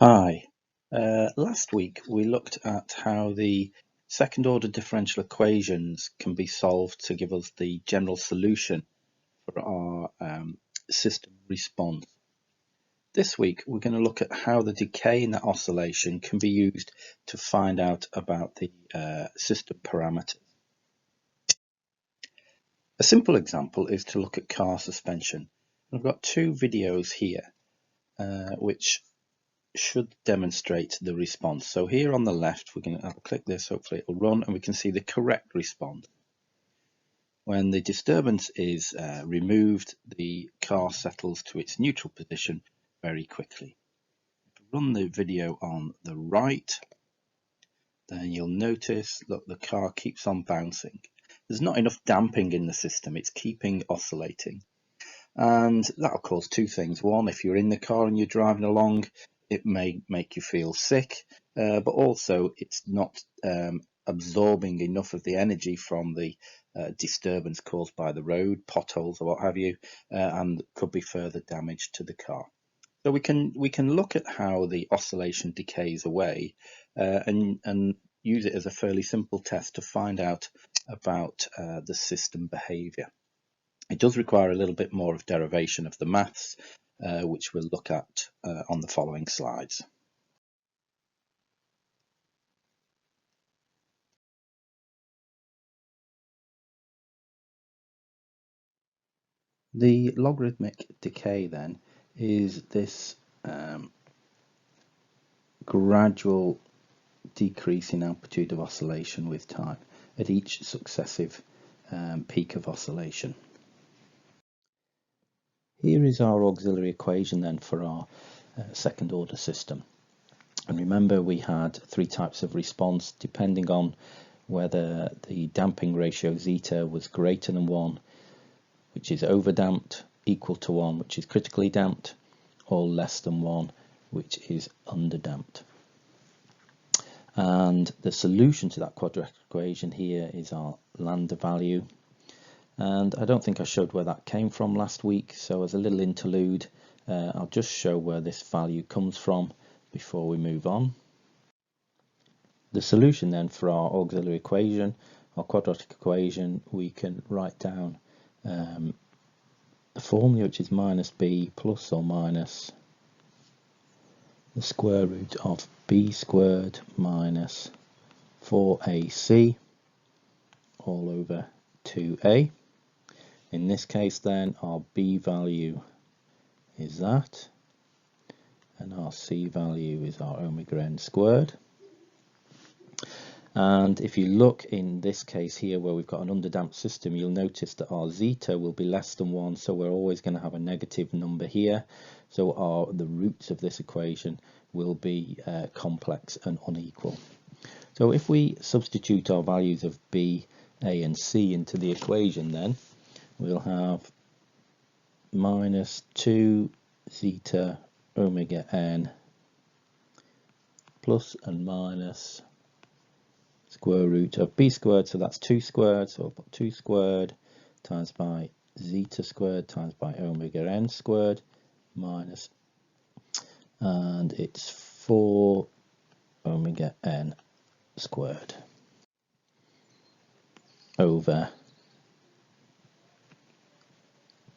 Hi. Last week we looked at how the second order differential equations can be solved to give us the general solution for our system response. This week we're going to look at how the decay in that oscillation can be used to find out about the system parameters. A simple example is to look at car suspension. I've got two videos here which should demonstrate the response. So here on the left, we're going to click this, hopefully it will run, and we can see the correct response. When the disturbance is removed, the car settles to its neutral position very quickly. If we run the video on the right, then you'll notice, look, the car keeps on bouncing. There's not enough damping in the system, it's keeping oscillating. And that'll cause two things. One, if you're in the car and you're driving along, it may make you feel sick, but also it's not absorbing enough of the energy from the disturbance caused by the road, potholes or what have you, and could be further damage to the car. So we can look at how the oscillation decays away and use it as a fairly simple test to find out about the system behavior. It does require a little bit more of derivation of the maths, which we'll look at on the following slides. The logarithmic decay then is this gradual decrease in amplitude of oscillation with time at each successive peak of oscillation. Here is our auxiliary equation then for our second order system. And remember, we had three types of response depending on whether the damping ratio zeta was greater than 1, which is overdamped, equal to 1, which is critically damped, or less than 1, which is underdamped. And the solution to that quadratic equation here is our lambda value. And I don't think I showed where that came from last week, so as a little interlude, I'll just show where this value comes from before we move on. The solution then for our auxiliary equation, our quadratic equation, we can write down the formula, which is minus b plus or minus the square root of b squared minus 4ac all over 2a. In this case then our b value is that, and our c value is our omega n squared. And if you look in this case here where we've got an underdamped system, you'll notice that our zeta will be less than 1, so we're always going to have a negative number here. So the roots of this equation will be complex and unequal. So if we substitute our values of b, a and c into the equation, then we'll have minus 2 zeta omega n plus and minus square root of b squared, so that's 2 squared, so I'll put 2 squared times by zeta squared times by omega n squared minus, and it's 4 omega n squared over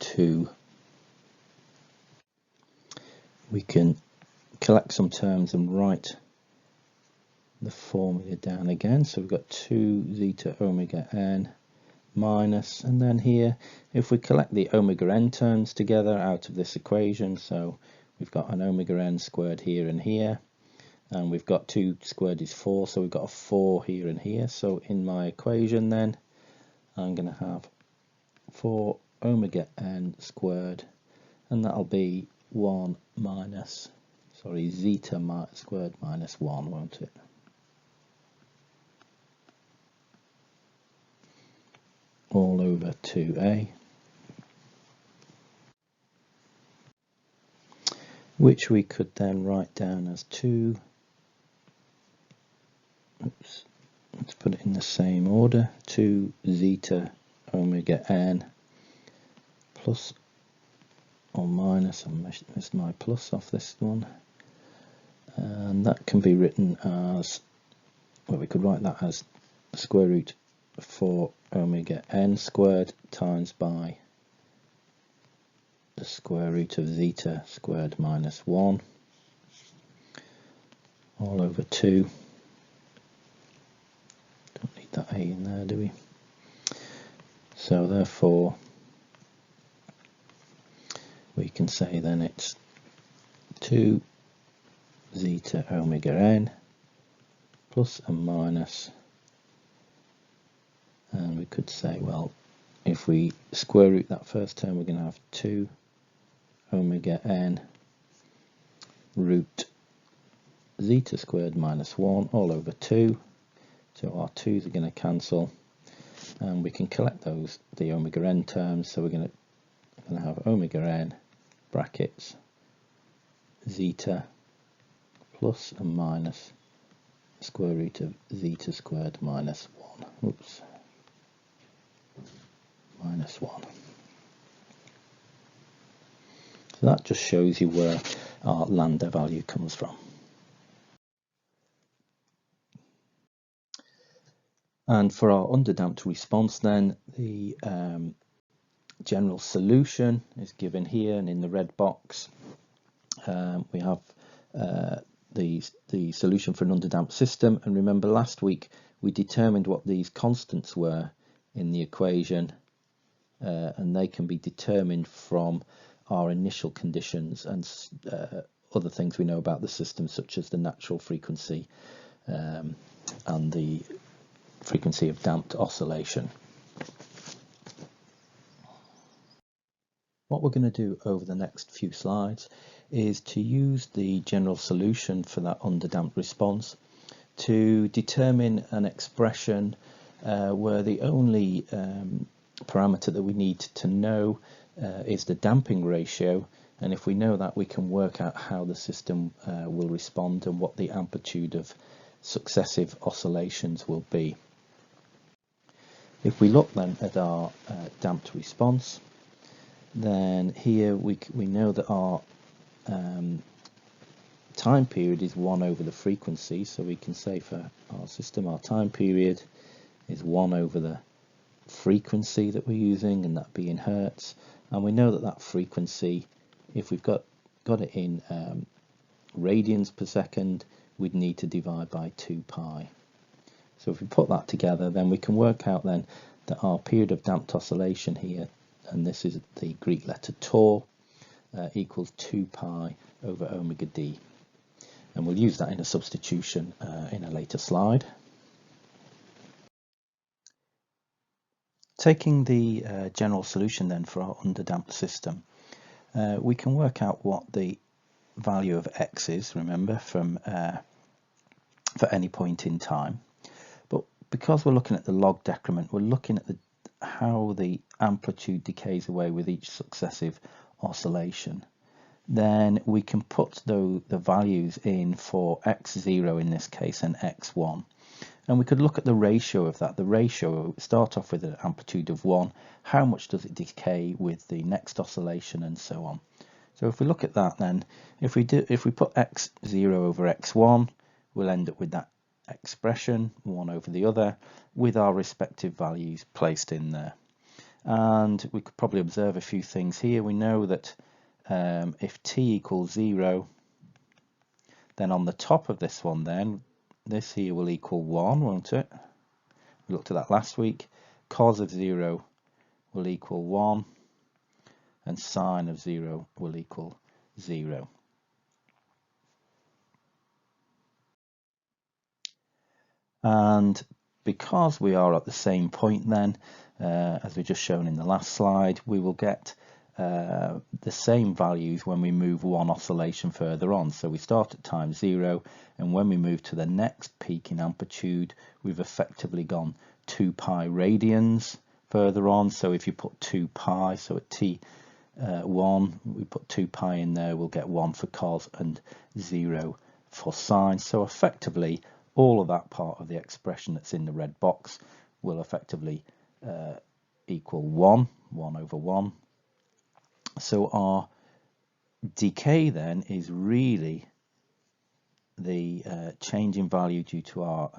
2. We can collect some terms and write the formula down again. So we've got 2 zeta omega n minus, and then here if we collect the omega n terms together out of this equation, so we've got an omega n squared here and here, and we've got 2 squared is 4, so we've got a 4 here and here. So in my equation then I'm going to have 4 omega n squared, and that'll be 1 minus, sorry, zeta squared minus 1, won't it? All over 2a, which we could then write down as 2, oops, let's put it in the same order, 2 zeta omega n plus or minus, I missed my plus off this one, and that can be written as, well, we could write that as square root 4 omega n squared times by the square root of zeta squared minus 1 all over 2. Don't need that a in there, do we? So therefore we can say then it's 2 zeta omega n plus and minus, and we could say, well, if we square root that first term, we're going to have 2 omega n root zeta squared minus 1 all over 2. So our 2's are going to cancel, and we can collect those, the omega n terms. So we're going to have omega n brackets zeta plus and minus square root of zeta squared minus 1. Oops. Minus 1. So that just shows you where our lambda value comes from. And for our underdamped response then, the general solution is given here, and in the red box we have the solution for an underdamped system. And remember, last week we determined what these constants were in the equation, and they can be determined from our initial conditions and other things we know about the system, such as the natural frequency and the frequency of damped oscillation. What we're going to do over the next few slides is to use the general solution for that underdamped response to determine an expression where the only parameter that we need to know is the damping ratio, and if we know that, we can work out how the system will respond and what the amplitude of successive oscillations will be. If we look then at our damped response, then here we know that our time period is 1 over the frequency, so we can say for our system our time period is 1 over the frequency that we're using, and that be in hertz. And we know that that frequency, if we've got it in radians per second, we'd need to divide by 2 pi. So if we put that together, then we can work out then that our period of damped oscillation here, and this is the Greek letter tau, equals 2 pi over omega d. And we'll use that in a substitution in a later slide. Taking the general solution then for our underdamped system, we can work out what the value of x is, remember, from for any point in time. But because we're looking at the log decrement, we're looking at how the amplitude decays away with each successive oscillation. Then we can put the values in for x0 in this case and x1. And we could look at the ratio of that. The ratio, start off with an amplitude of 1. How much does it decay with the next oscillation, and so on. So if we look at that, then if we put x0 over x1, we'll end up with that expression, one over the other, with our respective values placed in there. And we could probably observe a few things here. We know that if t equals 0, then on the top of this one, then this here will equal 1, won't it? We looked at that last week. Cos of 0 will equal 1, and sine of 0 will equal 0. And because we are at the same point then, as we just shown in the last slide, we will get the same values when we move one oscillation further on. So we start at time 0, and when we move to the next peak in amplitude, we've effectively gone 2 pi radians further on. So if you put 2 pi, so at t1, we put 2 pi in there, we'll get 1 for cos and 0 for sine. So effectively, all of that part of the expression that's in the red box will effectively equal 1 over 1. So our decay then is really the change in value due to our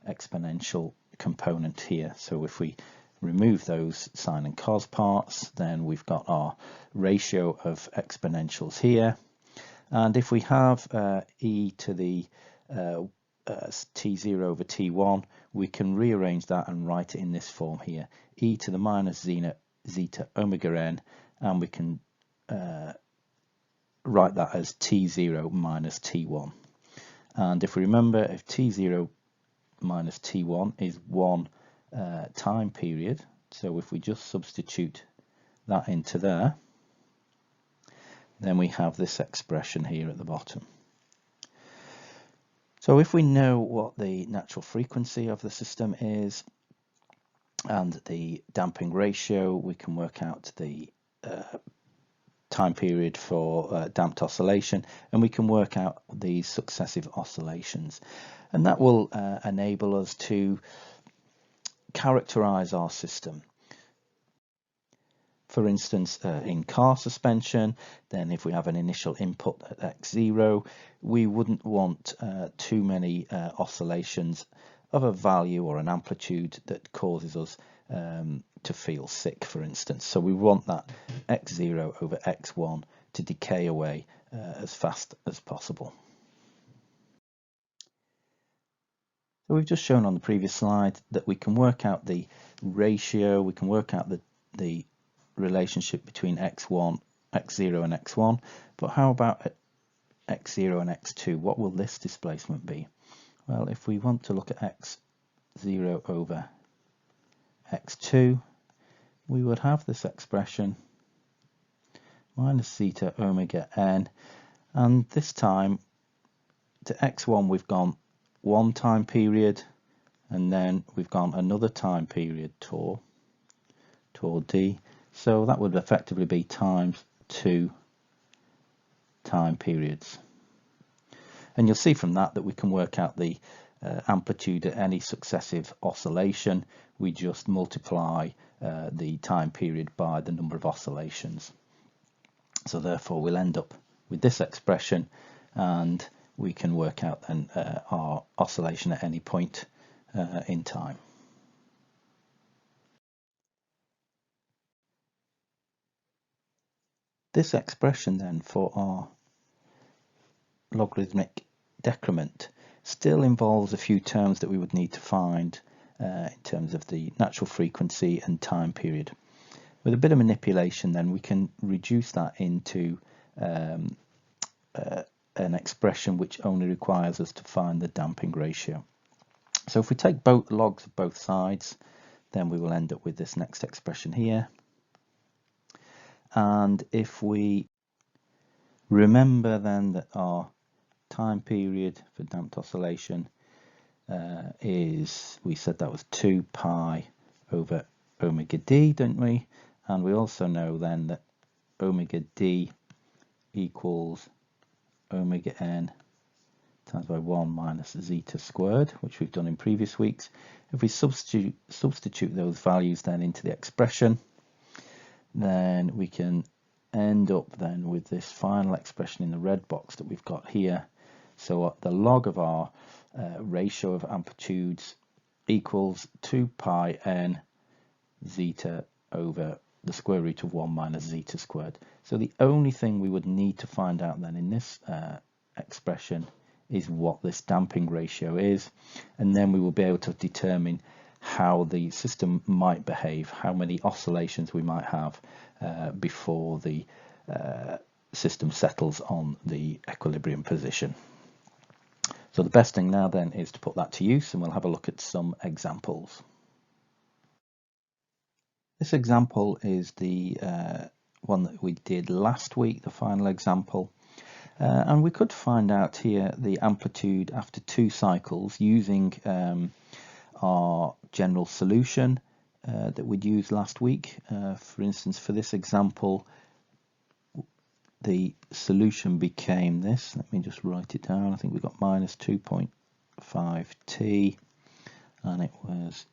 exponential component here. So if we remove those sine and cos parts, then we've got our ratio of exponentials here. And if we have e to the t0 over t1, we can rearrange that and write it in this form here, e to the minus zeta omega n, and we can write that as t0 minus t1. And if we remember, if t0 minus t1 is one time period, so if we just substitute that into there, then we have this expression here at the bottom. So if we know what the natural frequency of the system is and the damping ratio, we can work out the time period for damped oscillation, and we can work out these successive oscillations, and that will enable us to characterize our system. For instance, in car suspension, then if we have an initial input at x0, we wouldn't want too many oscillations of a value or an amplitude that causes us to feel sick, for instance. So we want that x0 over x1 to decay away as fast as possible. So we've just shown on the previous slide that we can work out the ratio, we can work out the relationship between x0 and x1, but how about x0 and x2? What will this displacement be? Well, if we want to look at x0 over x2, we would have this expression minus zeta omega n, and this time to x1 we've gone one time period, and then we've gone another time period, tau d, so that would effectively be times 2 time periods. And you'll see from that we can work out the amplitude at any successive oscillation. We just multiply the time period by the number of oscillations. So therefore we'll end up with this expression, and we can work out then our oscillation at any point in time. This expression then for our logarithmic decrement still involves a few terms that we would need to find in terms of the natural frequency and time period. With a bit of manipulation then we can reduce that into an expression which only requires us to find the damping ratio. So if we take both logs of both sides, then we will end up with this next expression here. And if we remember then that our time period for damped oscillation is, we said that was 2 pi over omega d, don't we? And we also know then that omega d equals omega n times by 1 minus zeta squared, which we've done in previous weeks. If we substitute those values then into the expression, then we can end up then with this final expression in the red box that we've got here. So the log of our ratio of amplitudes equals 2 pi n zeta over the square root of 1 minus zeta squared. So the only thing we would need to find out then in this expression is what this damping ratio is, and then we will be able to determine how the system might behave, how many oscillations we might have before the system settles on the equilibrium position. So the best thing now then is to put that to use, and we'll have a look at some examples. This example is the one that we did last week, the final example. And we could find out here the amplitude after 2 cycles using our general solution that we'd used last week. For instance, for this example, the solution became this. Let me just write it down. I think we got minus 2.5t, and it was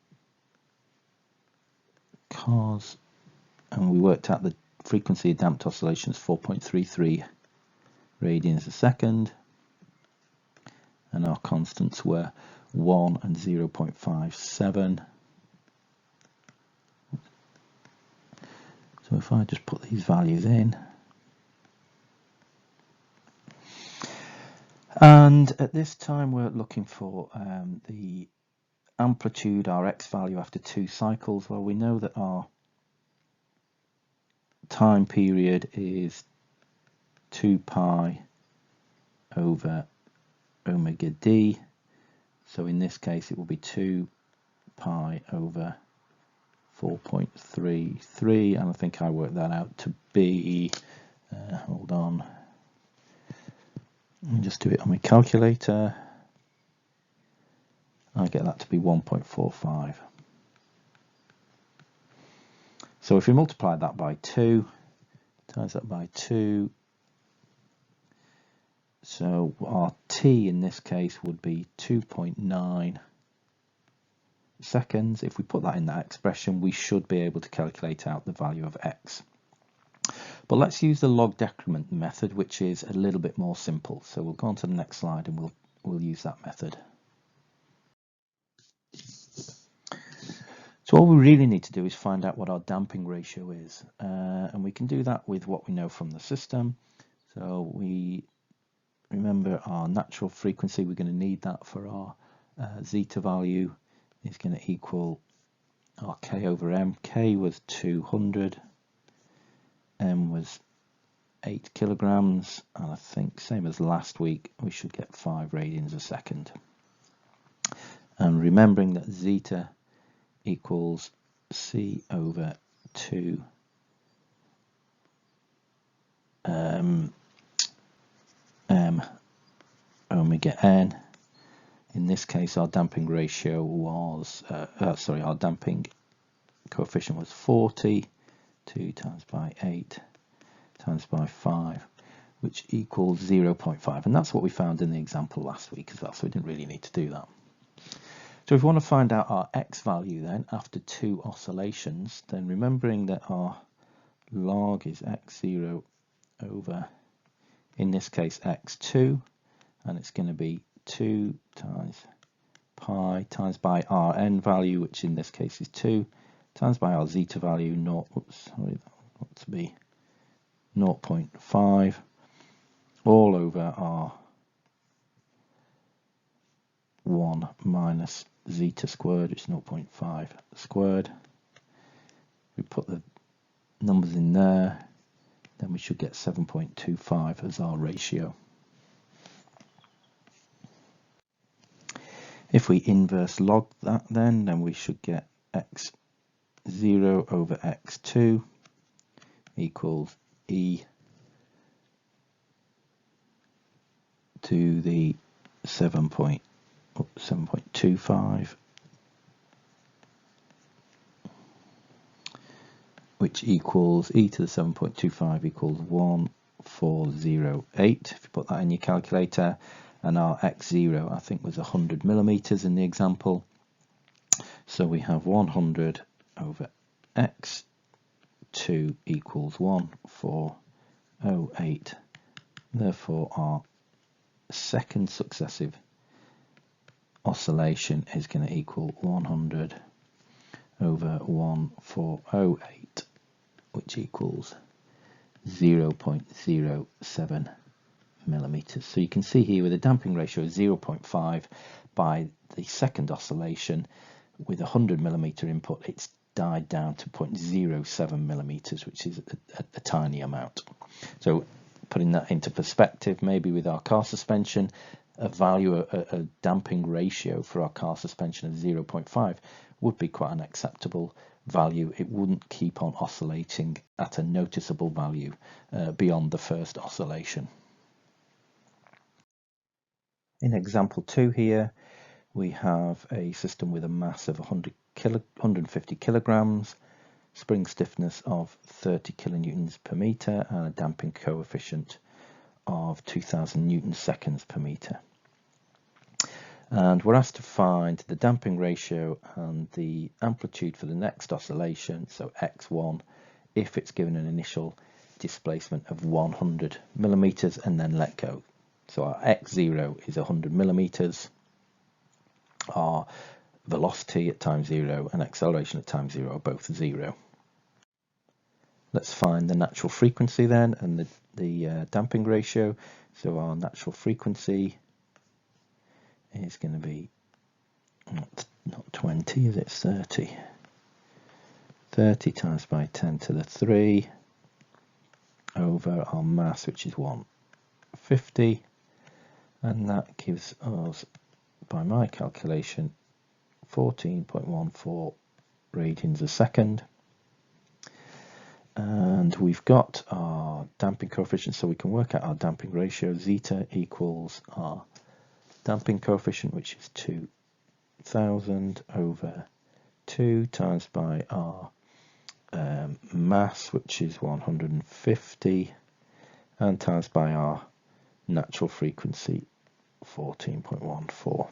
cos, and we worked out the frequency of damped oscillations 4.33 radians a second. and our constants were 1 and 0.57. So if I just put these values in, and at this time we're looking for the amplitude, our x value after 2 cycles. Well, we know that our time period is 2 pi over omega d, so in this case it will be 2 pi over 4.33, and I think I worked that out to be, hold on, let me just do it on my calculator. I get that to be 1.45. So if we multiply that by 2, times that by 2, so our t in this case would be 2.9 seconds. If we put that in that expression, we should be able to calculate out the value of x. But let's use the log decrement method, which is a little bit more simple. So we'll go on to the next slide and we'll use that method. So all we really need to do is find out what our damping ratio is, and we can do that with what we know from the system. So we remember our natural frequency, we're going to need that for our zeta value is going to equal our k over m. K was 200, m was 8 kilograms, and I think same as last week we should get 5 radians a second. And remembering that zeta equals c over 2 m omega n. In this case our damping ratio was, our damping coefficient was 40, 2 times by 8 times by 5, which equals 0.5, and that's what we found in the example last week as well, so we didn't really need to do that. So if we want to find out our x value then after 2 oscillations, then remembering that our log is x0 over, in this case, x2, and it's going to be 2 times pi times by our n value, which in this case is 2, times by our zeta value, 0.5, all over our 1 minus zeta squared, which is 0.5 squared. We put the numbers in there, then we should get 7.25 as our ratio. If we inverse log that, then we should get x0 over x2 equals e to the 7.25, which equals e to the 7.25 equals 1408. If you put that in your calculator, and our x0 I think was 100 millimeters in the example, so we have 100 over x2 equals 1408. Therefore our second successive oscillation is going to equal 100 over 1408, which equals 0.07 millimeters. So you can see here with a damping ratio of 0.5 by the second oscillation, with 100 millimeter input, it's died down to 0.07 millimeters, which is a tiny amount. So putting that into perspective, maybe with our car suspension, a damping ratio for our car suspension of 0.5 would be quite an acceptable value. It wouldn't keep on oscillating at a noticeable value beyond the first oscillation. In example 2 here, we have a system with a mass of 150 kilograms, spring stiffness of 30 kilonewtons per meter, and a damping coefficient of 2000 newton seconds per meter. And we're asked to find the damping ratio and the amplitude for the next oscillation, so x1, if it's given an initial displacement of 100 millimeters and then let go. So our x0 is 100 millimeters. Our velocity at time 0 and acceleration at time 0 are both 0. Let's find the natural frequency then and the damping ratio. So our natural frequency is going to be not 20, is it? 30. 30 times by 10 to the 3 over our mass, which is 150, and that gives us, by my calculation, 14.14 radians a second. And we've got our damping coefficient, so we can work out our damping ratio. Zeta equals our damping coefficient, which is 2000 over 2 times by our mass, which is 150, and times by our natural frequency, 14.14.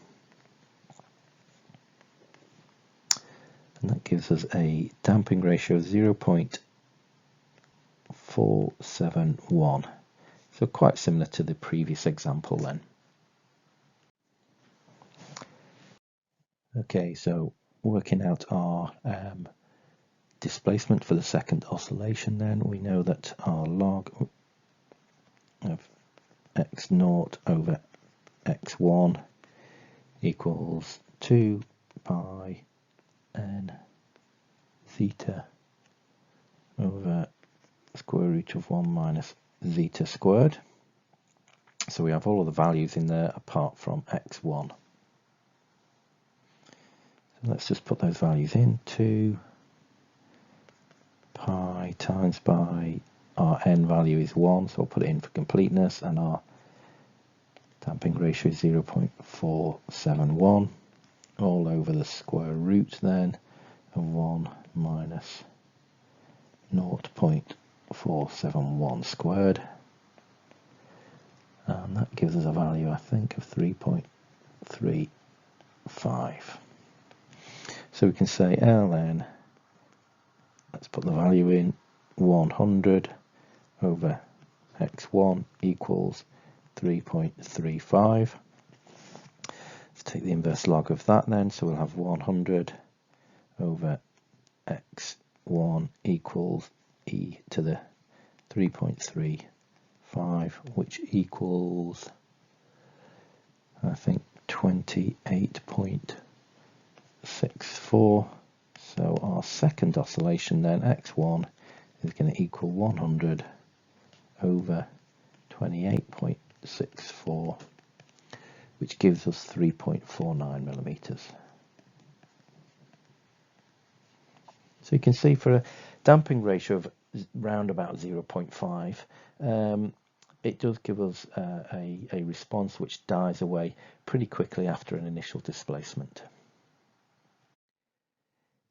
And that gives us a damping ratio of 0.471. So quite similar to the previous example then. Okay, so working out our displacement for the second oscillation then, we know that our log of x0 over x1 equals 2 pi n zeta over square root of 1 minus zeta squared. So we have all of the values in there apart from x1. So let's just put those values in. 2 pi times by our n value is 1, so I'll put it in for completeness, and our damping ratio is 0.471, all over the square root then of 1 minus 0.471 squared, and that gives us a value, I think, of 3.35. So we can say ln, let's put the value in, 100 over x1 equals 3.35. Let's take the inverse log of that then, so we'll have 100 over x1 equals e to the 3.35, which equals, I think, 28.64. So our second oscillation then, x1, is going to equal 100 over 28.64, which gives us 3.49 millimeters. So you can see for a damping ratio of round about 0.5, it does give us a response which dies away pretty quickly after an initial displacement.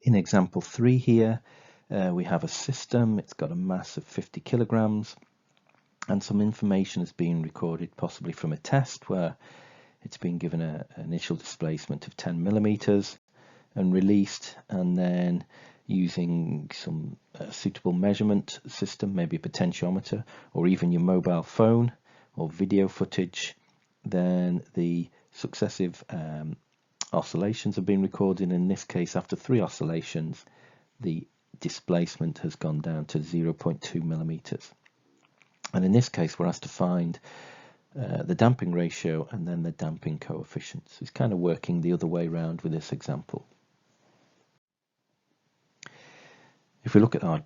In example 3 here, we have a system. It's got a mass of 50 kilograms, and some information has been recorded, possibly from a test where it's been given an initial displacement of 10 millimeters and released, and then using some suitable measurement system, maybe a potentiometer or even your mobile phone or video footage, then the successive oscillations have been recorded. In this case, after 3 oscillations, the displacement has gone down to 0.2 millimeters. And in this case, we're asked to find the damping ratio and then the damping coefficient. So it's kind of working the other way around with this example. If we look at our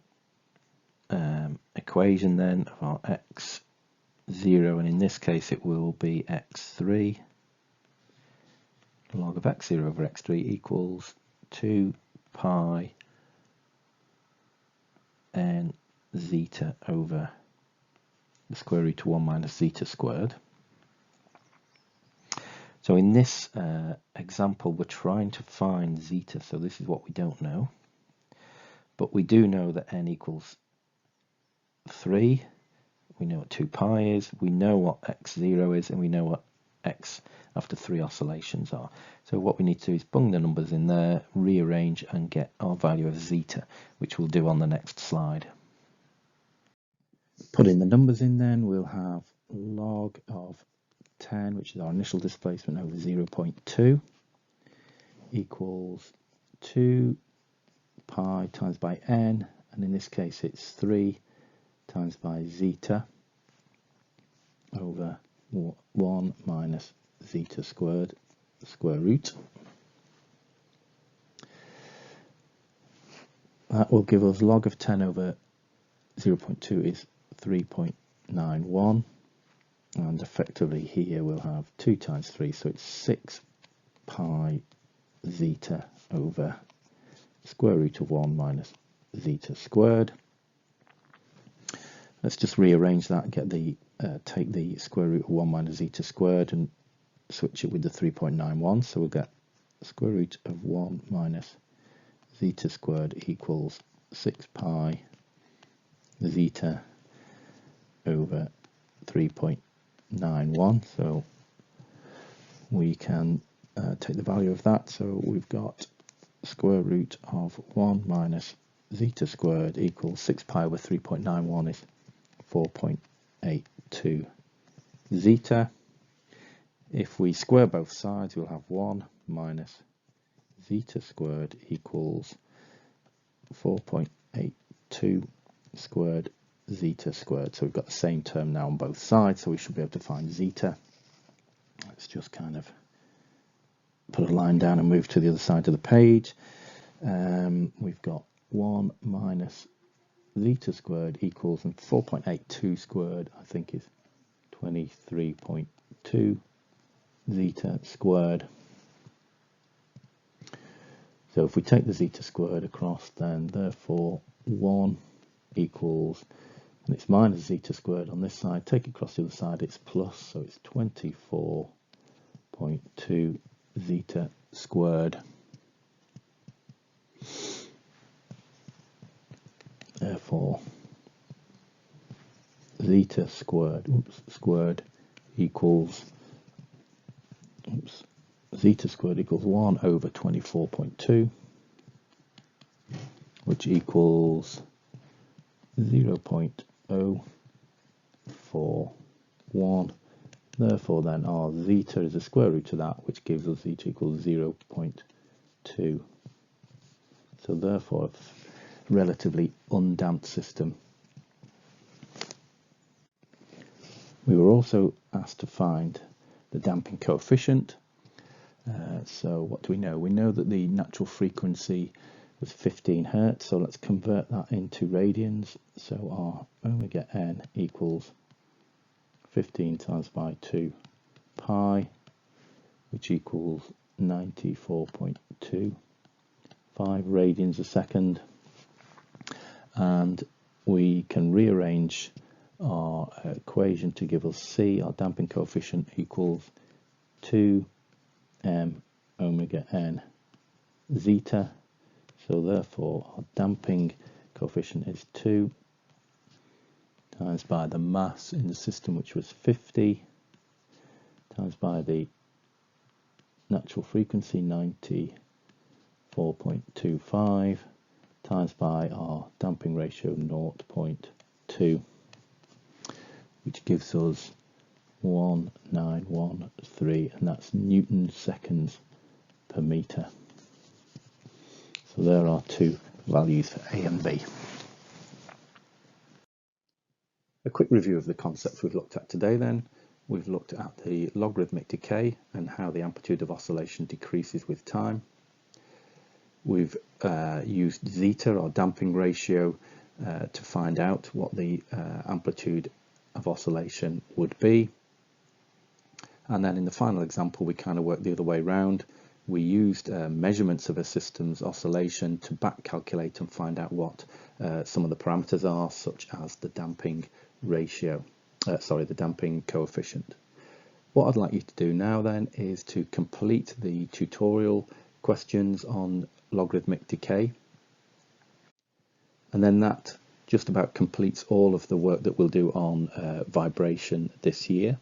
equation then of our x0, and in this case it will be x3, log of x0 over x3 equals 2 pi n zeta over the square root of 1 minus zeta squared. So in this example, we're trying to find zeta, so this is what we don't know. But we do know that n equals 3. We know what 2 pi is. We know what x0 is, and we know what x after 3 oscillations are. So what we need to do is bung the numbers in there, rearrange, and get our value of zeta, which we'll do on the next slide. Putting the numbers in then, we'll have log of 10, which is our initial displacement, over 0.2 equals 2 pi times by n, and in this case it's 3 times by zeta over 1 minus zeta squared, square root. That will give us log of 10 over 0.2 is 3.91, and effectively here we'll have 2 times 3, so it's 6 pi zeta over square root of 1 minus zeta squared. Let's just rearrange that, get the take the square root of 1 minus zeta squared and switch it with the 3.91, so we'll get square root of 1 minus zeta squared equals 6 pi zeta over 3.91, so we can take the value of that, so we've got square root of 1 minus zeta squared equals 6 pi over 3.91 is 4.82 zeta. If we square both sides, we'll have 1 minus zeta squared equals 4.82 squared zeta squared. So we've got the same term now on both sides, so we should be able to find zeta. Let's just kind of put a line down and move to the other side of the page. We've got 1 minus zeta squared equals, and 4.82 squared I think is 23.2 zeta squared. So if we take the zeta squared across, then therefore 1 equals, and it's minus zeta squared on this side, take it across the other side, it's plus, so it's 24.2 zeta squared. Therefore zeta squared equals zeta squared equals 1 over 24.2, which equals 0.041. Therefore then our zeta is the square root of that, which gives us zeta equals 0.2. So therefore a relatively undamped system. We were also asked to find the damping coefficient. So what do we know? We know that the natural frequency was 15 Hertz, so let's convert that into radians. So our omega n equals 15 times by 2 pi, which equals 94.25 radians a second. And we can rearrange our equation to give us C. Our damping coefficient equals 2 m omega n zeta. So therefore our damping coefficient is 2 times by the mass in the system, which was 50, times by the natural frequency 94.25, times by our damping ratio 0.2, which gives us 1913, and that's Newton seconds per meter. So there are two values for A and B. A quick review of the concepts we've looked at today then. We've looked at the logarithmic decay and how the amplitude of oscillation decreases with time. We've used zeta, or damping ratio, to find out what the amplitude of oscillation would be. And then in the final example, we kind of worked the other way around. We used measurements of a system's oscillation to back calculate and find out what some of the parameters are, such as the damping ratio, the damping coefficient. What I'd like you to do now then is to complete the tutorial questions on logarithmic decay, and then that just about completes all of the work that we'll do on vibration this year.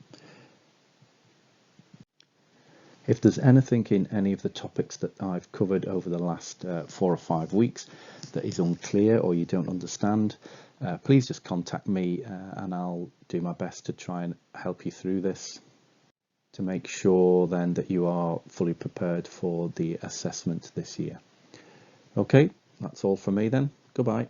If there's anything in any of the topics that I've covered over the last 4 or 5 weeks that is unclear or you don't understand, please just contact me and I'll do my best to try and help you through this. to make sure then that you are fully prepared for the assessment this year. Okay, that's all from me then. Goodbye.